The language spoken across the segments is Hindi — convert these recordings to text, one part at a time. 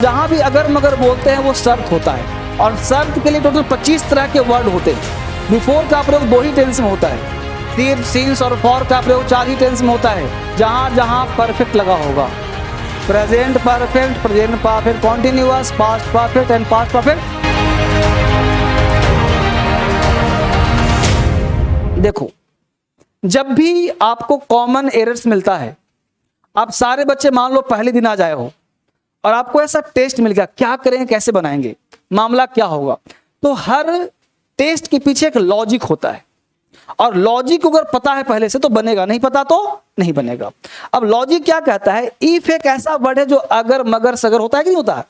जहां भी अगर मगर बोलते हैं वो शर्त होता है, और शर्त के लिए टोटल 25 तरह के वर्ड होते हैं। बिफोर का प्रयोग 2 ही टेंस में होता है, सिर्फ सिंस और फॉर का प्रयोग 4 ही टेंस में होता है, जहां जहां परफेक्ट लगा होगा। Present perfect, present perfect continuous, past perfect and past perfect. देखो, जब भी आपको कॉमन एरर्स मिलता है, आप सारे बच्चे मान लो पहले दिन आ जाए हो और आपको ऐसा टेस्ट मिल गया, क्या करें, कैसे बनाएंगे, मामला क्या होगा। तो हर टेस्ट के पीछे एक लॉजिक होता है, और लॉजिक अगर पता है पहले से तो बनेगा, नहीं पता तो नहीं बनेगा। अब लॉजिक क्या कहता है, इफ एक ऐसा वर्ड है जो अगर मगर सगर होता है कि नहीं होता है,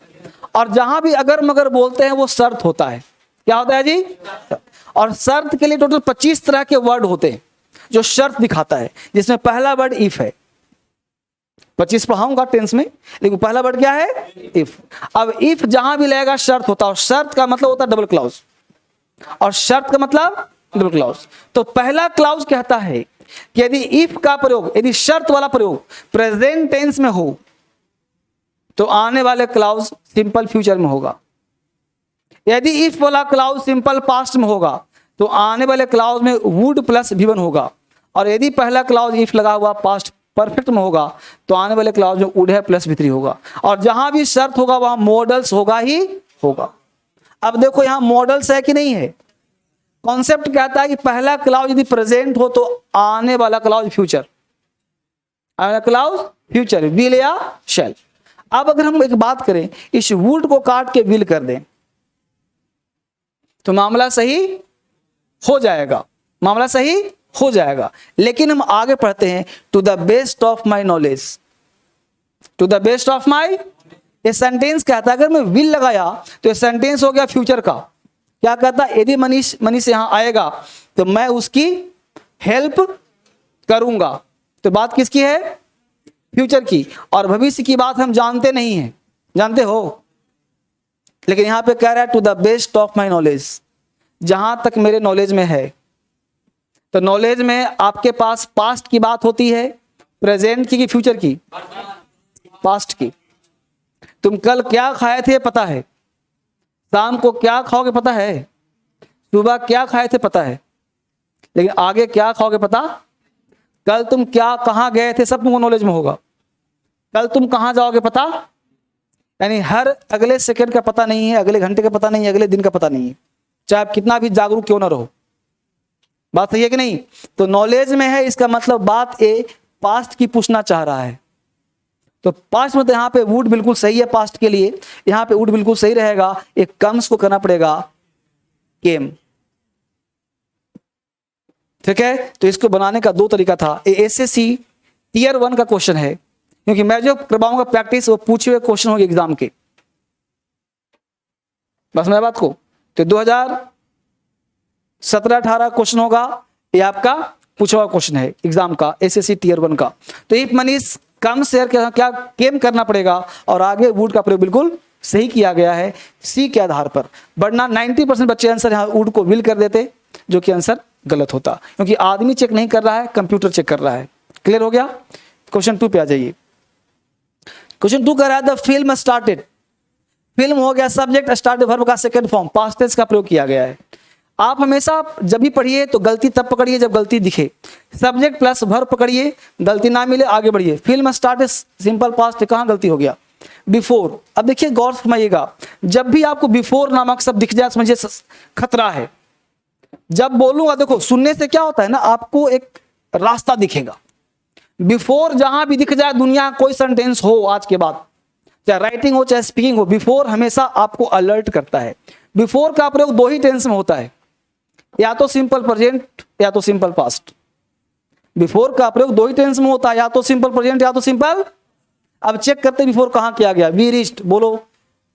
और जहां भी अगर मगर बोलते हैं वो शर्त होता है। क्या होता है जी? और शर्त के लिए टोटल 25 तरह के वर्ड होते हैं जो शर्त दिखाता है, जिसमें पहला वर्ड इफ है। 25 पढ़ाऊंगा टेंस में, लेकिन पहला वर्ड क्या है? इफ। अब इफ जहां भी लगेगा शर्त होता है, और शर्त का मतलब होता है डबल क्लॉज, और शर्त का मतलब डबल क्लॉज। तो पहला क्लॉज कहता है कि यदि इफ का प्रयोग, यदि शर्त वाला प्रयोग प्रेजेंट टेंस में हो तो आने वाले क्लॉज सिंपल फ्यूचर में होगा। यदि इफ वाला क्लॉज सिंपल पास्ट में होगा तो आने वाले क्लॉज में वुड प्लस V1 होगा, और यदि पहला क्लॉज इफ लगा हुआ पास्ट परफेक्ट में होगा तो आने वाले क्लॉज में वुड है प्लस V3 होगा, और जहां भी शर्त होगा वहां मॉडल्स होगा ही होगा। अब देखो यहां मॉडल्स है कि नहीं है। कॉन्सेप्ट कहता है कि पहला क्लॉज यदि प्रेजेंट हो तो आने वाला क्लॉज फ्यूचर, आने वाला क्लॉज फ्यूचर, विल या शैल। अब अगर हम एक बात करें, इस वुड को काट के विल कर दें तो मामला सही हो जाएगा, मामला सही हो जाएगा। लेकिन हम आगे पढ़ते हैं, to the best of my knowledge, to the best of my, ये सेंटेंस कहता है अगर मैं विल लगाया तो ये सेंटेंस हो गया फ्यूचर का। क्या कहता है, यदि मनीष यहां आएगा तो मैं उसकी हेल्प करूंगा, तो बात किसकी है? फ्यूचर की। और भविष्य की बात हम जानते नहीं हैं, जानते हो, लेकिन यहां पे कह रहा है to the best of my knowledge, जहां तक मेरे नॉलेज में है। तो नॉलेज में आपके पास पास्ट की बात होती है, प्रेजेंट की फ्यूचर की? पास्ट की। तुम कल क्या खाए थे पता है, शाम को क्या खाओगे पता है, सुबह क्या खाए थे पता है, लेकिन आगे क्या खाओगे पता? कल तुम क्या कहां गए थे सब तुमको नॉलेज में होगा, कल तुम कहां जाओगे पता, यानी हर अगले सेकंड का पता नहीं है, अगले घंटे का पता नहीं है, अगले दिन का पता नहीं है, चाहे आप कितना भी जागरूक क्यों ना रहो। बात सही है कि नहीं? तो नॉलेज में है, इसका मतलब बात ए पास्ट की पूछना चाह रहा है। तो पास्ट में तो यहाँ पे वुड बिल्कुल सही है, पास्ट के लिए यहाँ पे वुड बिल्कुल सही रहेगा। एक कम्स को करना पड़ेगा केम, ठीक है। तो इसको बनाने का 2 तरीका था। SSC Tier 1 का क्वेश्चन है, क्योंकि मैं जो करवाऊंगा प्रैक्टिस वो पूछे हुए क्वेश्चन होंगे एग्जाम के, बस मेरी बात को। तो 2017-18 क्वेश्चन होगा, ये आपका पूछा हुआ क्वेश्चन है एग्जाम का, SSC Tier 1 का। तो इफ मनीष कम शेयर क्या केम करना पड़ेगा, और आगे वुड का प्रयोग बिल्कुल सही किया गया है सी के आधार पर। वरना 90% बच्चे आंसर यहाँ वुड को विल कर देते, जो कि आंसर गलत होता, क्योंकि आदमी चेक नहीं कर रहा है, कंप्यूटर चेक कर रहा है। क्लियर हो गया? क्वेश्चन 2 पे आ जाइए। क्वेश्चन 2 कह रहा है द फिल्म स्टार्टेड, फिल्म हो गया सब्जेक्ट, स्टार्ट वर्ब का सेकंड फॉर्म पास्ट टेंस का प्रयोग किया गया है। आप हमेशा जब भी पढ़िए तो गलती तब पकड़िए जब गलती दिखे, सब्जेक्ट प्लस वर्ब पकड़िए, गलती ना मिले आगे बढ़िए। फिल्म स्टार्ट सिंपल पास्ट, कहां गलती हो गया? बिफोर। अब देखिए गौर से समझिएगा, जब भी आपको बिफोर नामक शब्द दिख जाए समझिए खतरा है। जब बोलूंगा, देखो सुनने से क्या होता है ना, आपको एक रास्ता दिखेगा। बिफोर जहां भी दिख जाए दुनिया, कोई सेंटेंस हो आज के बाद, चाहे राइटिंग हो चाहे स्पीकिंग हो, बिफोर हमेशा आपको अलर्ट करता है। बिफोर का प्रयोग 2 ही टेंस में होता है, या तो सिंपल प्रेजेंट या तो सिंपल पास्ट। बिफोर का प्रयोग 2 ही टेंस में होता है, या तो सिंपल प्रेजेंट या तो सिंपल। अब चेक करते बिफोर कहां किया गया, वी रीच्ड, बोलो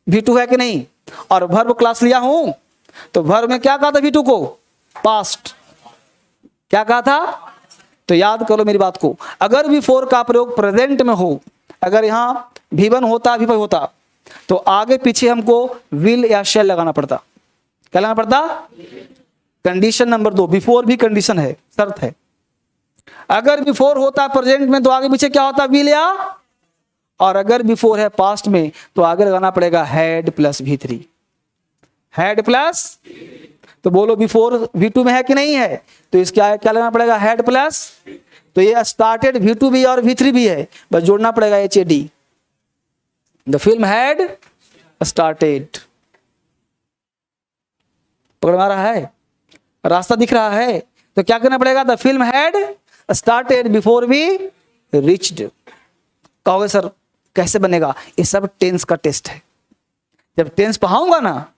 V2 है कि नहीं। और वर्ब क्लास लिया हूं तो वर्ब में क्या कहा था V2 को? पास्ट। क्या कहा था? तो याद करो मेरी बात को, अगर बिफोर का प्रयोग प्रेजेंट में हो, अगर यहां V1 होता V5 होता तो आगे पीछे हमको विल या शैल लगाना पड़ता। क्या लगाना पड़ता? कंडीशन नंबर 2, बिफोर भी कंडीशन है, शर्त है। अगर बिफोर होता प्रेजेंट में तो आगे पीछे क्या होता? विल या और अगर बिफोर है पास्ट में तो आगे लगाना पड़ेगा had plus V3, had plus, तो बोलो बिफोर V2 में है कि नहीं है, तो इसके आगे क्या लगाना पड़ेगा, हैड प्लस, तो ये स्टार्टेड V2 भी और V3 भी है, बस जोड़ना पड़ेगा HAD, the film had started. पकड़ में आ रहा है, रास्ता दिख रहा है, तो क्या करना पड़ेगा, the film had started before we reached. कहोगे सर कैसे बनेगा, ये सब टेंस का टेस्ट है, जब टेंस पढ़ाऊंगा ना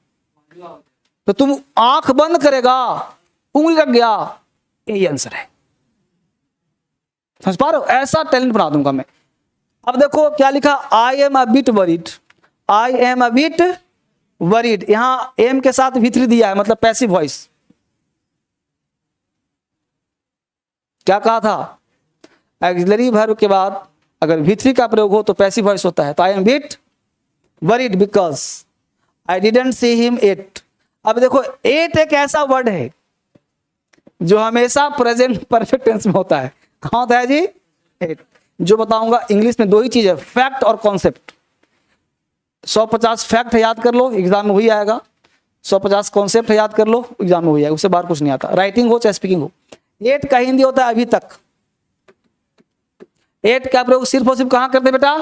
तो तुम आंख बंद करेगा, उंगली रख गया, यही आंसर है, समझ पा रहे हो, ऐसा टैलेंट बना दूंगा मैं। अब देखो क्या लिखा, I am a bit worried, I am a bit worried, यहां एम के साथ V3 दिया है, मतलब पैसिव वॉइस। क्या कहा था, एक्सिलरी वर्ब के बाद अगर V3 का प्रयोग हो तो पैसिव वॉइस होता है, तो I am bit worried because I didn't see him at. अब देखो एट एक ऐसा वर्ड है जो हमेशा प्रेजेंट परफेक्ट टेंस में होता है, कहां होता है जी, एट। जो बताऊंगा इंग्लिश में दो ही चीज है, फैक्ट और कॉन्सेप्ट। 150 फैक्ट है याद कर लो, एग्जाम में वही आएगा, 150 कॉन्सेप्ट है याद कर लो, एग्जाम में वही आएगा, उससे बाहर कुछ नहीं आता, राइटिंग हो चाहे स्पीकिंग हो। एट का हिंदी होता है अभी तक। एट का प्रयोग सिर्फ और सिर्फ कहां करते बेटा,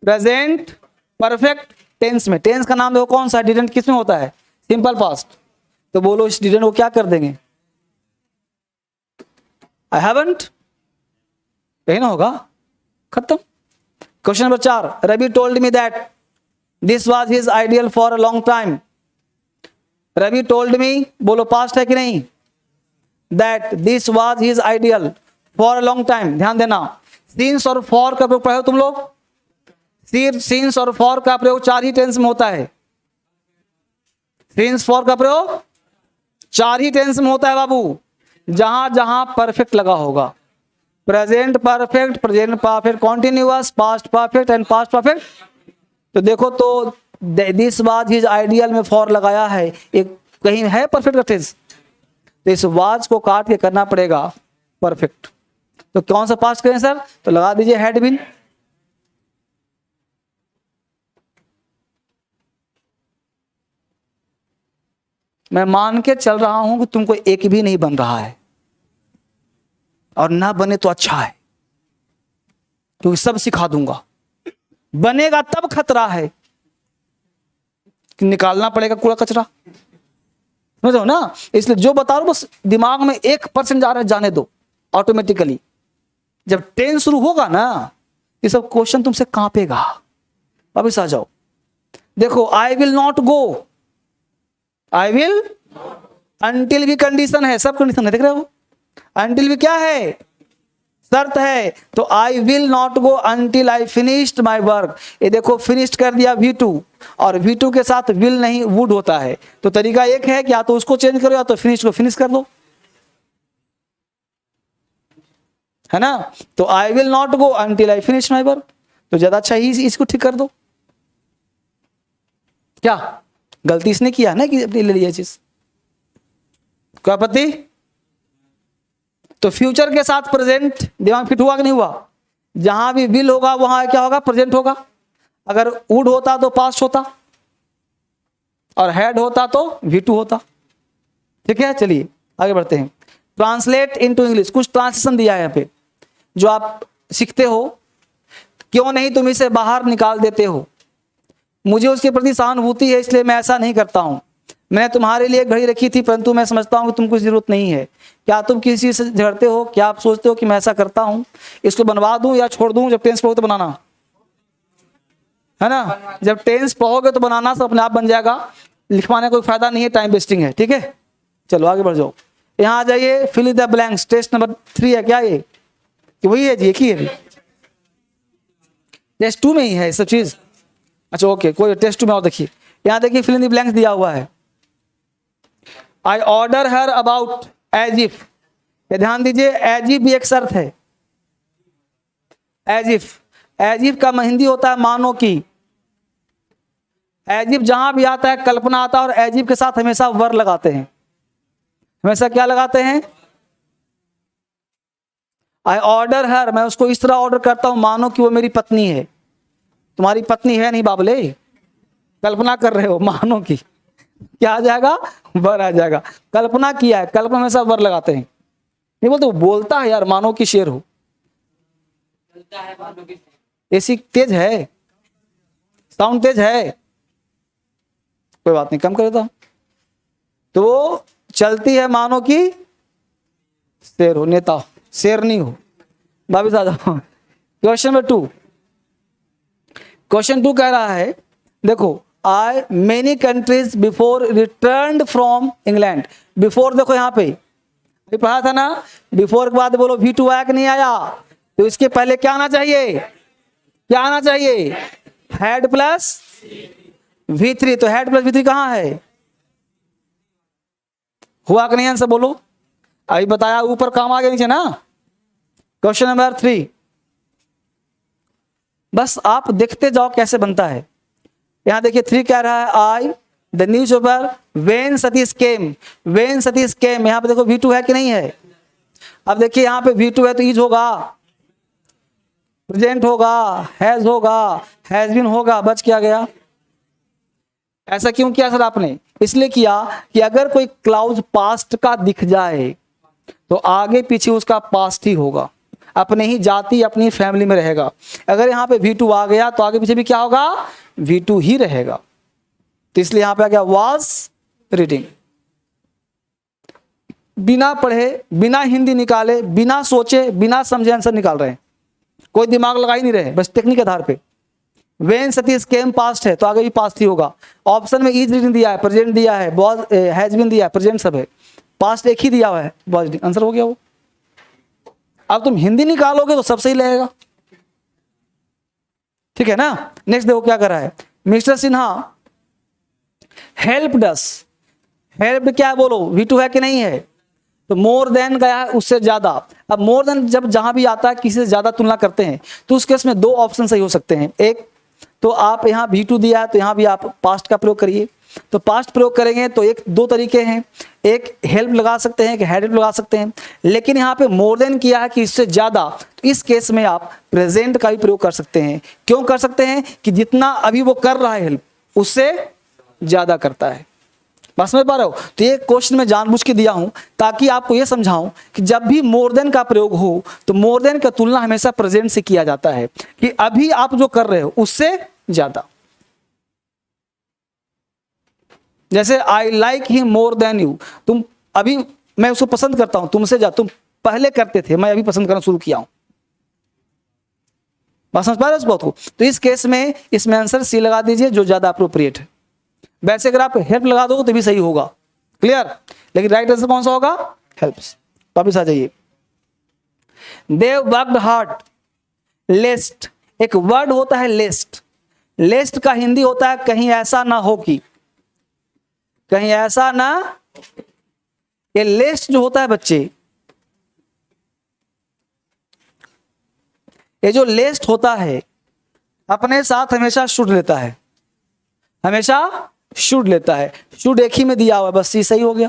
प्रेजेंट परफेक्ट टेंस में। टेंस का नाम देखो कौन सा, डिडंट किस में होता है, सिंपल पास्ट, तो बोलो इस डिडंट को क्या कर देंगे, आई हैवंट, यही ना होगा, खत्म। Question number 4, Ravi told me that this was his ideal for a long time. Ravi told me, बोलो पास्ट है कि नहीं, that this was his ideal for a long time. ध्यान देना, सिंस और फॉर का प्रयोग पढ़े हो तुम लोग, सिंस और फॉर का प्रयोग 4 ही टेंस में होता है, सिंस फॉर का प्रयोग 4 ही टेंस में होता है बाबू, जहां जहां परफेक्ट लगा होगा, present perfect, present perfect continuous, past perfect and past perfect. तो देखो तो दिस वाज हिज आइडियल में फॉर लगाया है, एक कहीं है परफेक्ट का टेंस, तो इस वाज को काट के करना पड़ेगा परफेक्ट। तो कौन सा पास्ट करें सर, तो लगा दीजिए हैड बीन। मैं मान के चल रहा हूं कि तुमको एक भी नहीं बन रहा है, और ना बने तो अच्छा है, क्योंकि सब सिखा दूंगा। बनेगा तब खतरा है कि निकालना पड़ेगा कूड़ा कचरा, समझो ना। इसलिए जो बता रहा हूं बस दिमाग में 1% जा रहा है, जाने दो, ऑटोमेटिकली जब टेंस शुरू होगा ना ये सब क्वेश्चन तुमसे कांपेगा। वापिस आ जाओ, देखो I will not go, I will, until भी कंडीशन है, सब कंडीशन है, देख रहे हो, अंटिल भी क्या है, शर्त है, तो I will not go until I finished my work. ये देखो फिनिश्ड कर दिया V2, और V2 के साथ विल नहीं वुड होता है, तो तरीका एक है कि या तो उसको चेंज करो या तो फिनिश को फिनिश कर दो, है ना। तो I will not go until I finish my work, तो ज्यादा अच्छा ही इसको ठीक कर दो। क्या गलती इसने किया ना कि अपनी ले लिया चीज, क्या आपत्ति। तो फ्यूचर के साथ प्रेजेंट दिमाग फिट हुआ कि नहीं हुआ, जहां भी विल होगा वहां क्या होगा, प्रेजेंट होगा। अगर वुड होता तो पास्ट होता, और हैड होता तो V2 होता, ठीक है। चलिए आगे बढ़ते हैं, ट्रांसलेट इनटू इंग्लिश। कुछ ट्रांसलेशन दिया है यहाँ पे जो आप सीखते हो, क्यों नहीं तुम इसे बाहर निकाल देते हो। मुझे उसके प्रति सहानुभूति है, इसलिए मैं ऐसा नहीं करता हूं। मैंने तुम्हारे लिए घड़ी रखी थी, परंतु मैं समझता हूं कि तुमको जरूरत नहीं है। क्या तुम किसी से झगड़ते हो, क्या आप सोचते हो कि मैं ऐसा करता हूं, इसको बनवा दूं या छोड़ दूं। जब टेंस पढ़ो तो बनाना, है ना, जब टेंस पढ़ोगे तो बनाना सब अपने आप बन जाएगा, लिखवाने कोई फायदा नहीं है, टाइम वेस्टिंग है, ठीक है। चलो आगे बढ़ जाओ, यहाँ आ जाइए, fill the blanks. Test number 3 है क्या ये, कि वही है जी, एक ही है, टेस्ट 2 में ही है सब चीज। अच्छा ओके, कोई टेस्ट 2 में और देखिए, यहाँ देखिए फिल इन द ब्लैंक्स दिया हुआ है। I order her about as if, ये ध्यान दीजिए, एज इफ भी एक शर्त है। एज इफ का हिंदी होता है मानो की। एज इफ जहां भी आता है कल्पना आता है, और एज इफ के साथ हमेशा वर लगाते हैं, हमेशा क्या लगाते हैं, आई ऑर्डर हर, मैं उसको इस तरह ऑर्डर करता हूं मानो कि वो मेरी पत्नी है। तुम्हारी पत्नी है नहीं बाबले, कल्पना कर रहे हो, मानो की क्या आ जाएगा, वर आ जाएगा। कल्पना किया है, कल्पना में सब वर लगाते हैं, नहीं बोलते, वो बोलता है यार मानो की शेर हो। एसी तेज है, साउंड तेज है, कोई बात नहीं, कम कर देता हूं। तो वो चलती है मानो की शेर हो, नेता हो, शेरनी हो। वापिस आ जाओ। क्वेश्चन नंबर 2, क्वेश्चन 2 कह रहा है, देखो, I many countries before return from England. Before देखो यहाँ पे पढ़ा था ना, बिफोर के बाद बोलो V2 आया कि नहीं आया, तो इसके पहले क्या आना चाहिए, क्या आना चाहिए, हैड प्लस V3। तो हैड प्लस V3 कहां है, हुआ कि नहीं, आंसर बोलो। अभी बताया, ऊपर काम आ गया, नीचे ना। क्वेश्चन नंबर 3, बस आप देखते जाओ कैसे बनता है। यहां देखिए 3 कह रहा है, I the newspaper when Satish came, when Satish came. यहां पे देखो V2 है कि नहीं है। अब देखिए यहां पे V2 है तो इज होगा, प्रेजेंट होगा, हैज होगा, हैज बीन होगा, बच क्या गया। ऐसा क्यों किया सर आपने, इसलिए किया कि अगर कोई क्लाउज पास्ट का दिख जाए तो आगे पीछे उसका पास्ट ही होगा, अपने ही जाति अपनी फैमिली में रहेगा। अगर यहाँ पे V2 आ गया तो आगे पीछे भी क्या होगा, V2 ही रहेगा। तो इसलिए यहां पे आ गया वाज रीडिंग। बिना पढ़े, बिना हिंदी निकाले, बिना सोचे, बिना समझे आंसर निकाल रहे हैं, कोई दिमाग लगा ही नहीं रहे, बस टेक्निक के आधार पे। वेन सतीश केम पास्ट है तो आगे भी पास्ट ही होगा। ऑप्शन में इज रीडिंग दिया है, प्रेजेंट दिया है, वाज हैज बीन दिया है, प्रेजेंट सब है, पास्ट एक ही दिया हुआ है, वाज रीडिंग, आंसर हो गया वो। अब तुम हिंदी निकालोगे तो सब सही लगेगा, ठीक है ना। नेक्स्ट देखो क्या कर रहा है, मिस्टर सिन्हा हेल्प डस। हेल्प क्या है बोलो, V2 है कि नहीं है, तो मोर देन गया है, उससे ज्यादा। अब मोर देन जब जहां भी आता है किसी से ज्यादा तुलना करते हैं तो उस केस में 2 ऑप्शन सही हो सकते हैं। एक तो आप यहाँ V2 दिया है तो यहाँ भी आप पास्ट का प्रयोग करिए, तो पास्ट प्रयोग करेंगे तो 2 तरीके हैं, एक हेल्प लगा सकते हैं, एक हेड लगा सकते हैं। लेकिन यहाँ पे मोर देन किया है कि इससे ज्यादा, तो इस केस में आप प्रेजेंट का भी प्रयोग कर सकते हैं। क्यों कर सकते हैं, कि जितना अभी वो कर रहा है हेल्प उससे ज्यादा करता है। बस समझ पा रहे हो। तो ये क्वेश्चन मैं जानबूझ के दिया हूं ताकि आपको ये समझाऊं कि जब भी मोर देन का प्रयोग हो तो मोर देन का तुलना हमेशा प्रेजेंट से किया जाता है, कि अभी आप जो कर रहे हो उससे ज्यादा। जैसे I like him more than you, तुम अभी, मैं उसको पसंद करता हूं तुमसे ज्यादा, तुम पहले करते थे, मैं अभी पसंद करना शुरू किया हूं। बात समझ पा रहे हो इस बात को। तो इस केस में इसमें आंसर सी लगा दीजिए जो ज्यादा अप्रोप्रिएट है। वैसे अगर आप हेल्प लगा दोगे तो भी सही होगा, क्लियर। लेकिन राइट आंसर कौन सा होगा, हेल्प्स। वापिस आ जाइए। दे वर्कड हार्ड, लेस्ट, एक वर्ड होता है लेस्ट, लेस्ट का हिंदी होता है कहीं ऐसा ना हो कि, कहीं ऐसा ना। ये लेस्ट जो होता है बच्चे, ये जो लेस्ट होता है अपने साथ हमेशा शुड लेता है, हमेशा शुड लेता है। शुड एक ही में दिया हुआ है, बस ये सही हो गया।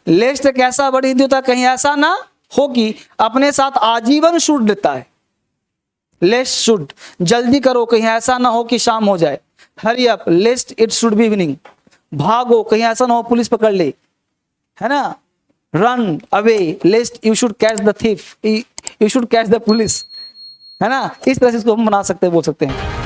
लेस्ट एक ऐसा वर्ड हिंदी होता है कहीं ऐसा ना हो कि, अपने साथ आजीवन शुड लेता है। लेस्ट शुड, जल्दी करो कहीं ऐसा ना हो कि शाम हो जाए। Hurry up lest it should be evening, भागो कहीं ऐसा ना हो पुलिस पकड़ ले, है ना। Run away लेस्ट you should catch the thief, you should catch the police, है ना। इस तरह से इसको हम बना सकते हैं, बोल सकते हैं।